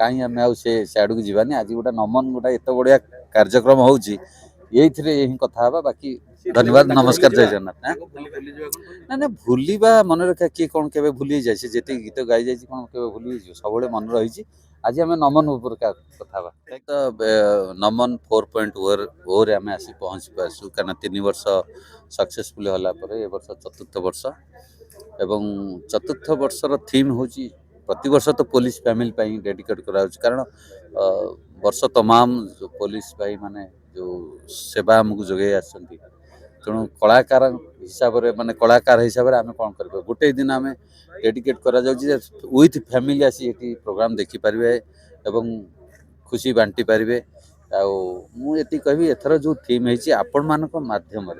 कहीं आम आड़ को जीवानी आज गोटे नमन गोटे एत बढ़िया कार्यक्रम होची कथा बाकी धन्यवाद नमस्कार जय जगन्नाथ ना ना भूलिबा मन रखा किए कौन के भूली जाए जी गीत गाई जाए कौन के भूली सब मन रही आज आम नमन उपर कथा तो नमन 4.0 रे आम आसी पहुँच पासु कारण 3 वर्ष सक्सेसफुल होला ए वर्ष चतुर्थ वर्ष एवं चतुर्थ वर्षर थीम हूँ प्रति वर्ष तो पुलिस फैमिली डेडिकेट करा कारण वर्ष तमाम जो पुलिस भाई माने जो सेवा आमको जोगे आसती तेणु कलाकार हिसाब से माने कलाकार हिसाब से आम कौन कर गोटे दिन आम डेडिकेट करा विथ फैमिली आसी ये प्रोग्राम देखिपारे एवं खुशी बांटी पारे मुझे कहबी एथर जो थीम है आपण मान माध्यम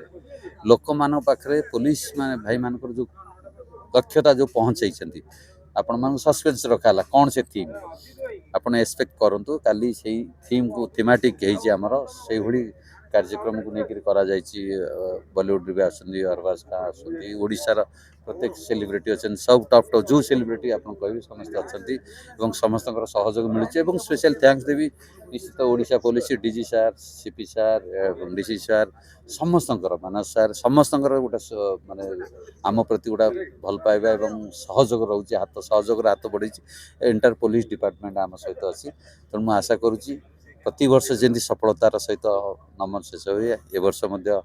लोक मान पाखे पुलिस माने भाई मान जो दक्षता जो पहुँचाई आपण मान सस्पेंस रखा कौन से थीम आपण एक्सपेक्ट करूँ काली से थीम को थीमेटिक होमर से भली कार्यक्रम को लेकर करा बॉलीवुड भी आसती अरबाज खां आसती ओडिशार प्रत्येक सेलिब्रिटी अच्छा सब टॉप टॉप जो सेलिब्रिटी आप कह समस्त अच्छा समस्त सहयोग मिलूँ स्पेशल थैंक्स देवी निश्चित ओडिशा पुलिस डीजी सार सीपी सार डीसी सार समस्त मानस सार समस्त गोटे माने आम प्रति गोटा भल पाइबा सहयोग रोचे हाथ सहयोग हाथ बढ़ी एंटायर पुलिस डिपार्टमेंट आम सहित अच्छी तेणु मुझे आशा करुँची प्रति वर्ष जमी सफलतार सहित नमन शेष हुए ए वर्ष 4.0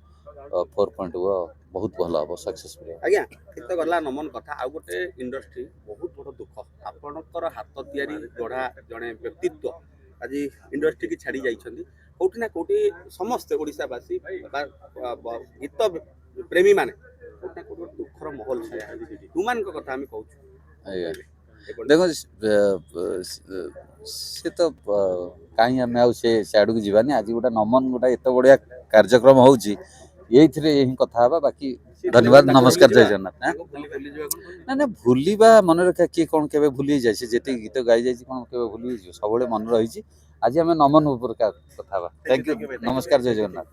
बहुत भल हम सक्सेसफुल आज्ञा केत गला नमन कथा आ गोटे इंडस्ट्री बहुत बड़ दुख आपणकर हाथ तैयारी गढ़ा जड़े व्यक्तित्व आज इंडस्ट्री की छाड़ी जाइछन्ती कोठी ना कोठी समस्त ओडिशावासी गीत प्रेमी माने कोठी ना कोठी दुखर माहौल छाया तुमान को कथा हम कहूँ देखो से तो कहीं आम आड़ को जीवानी आज गोटे नमन गोटे एत बढ़िया कार्यक्रम होची कथा बाकी धन्यवाद नमस्कार जय जगन्नाथ ना भूलिबा मन रखा किए कौन के भूली जाए जी गीत गाई जाए कौन के भूली सब मन रही आज आम नमन उपर कथा थैंक यू नमस्कार जय जगन्नाथ।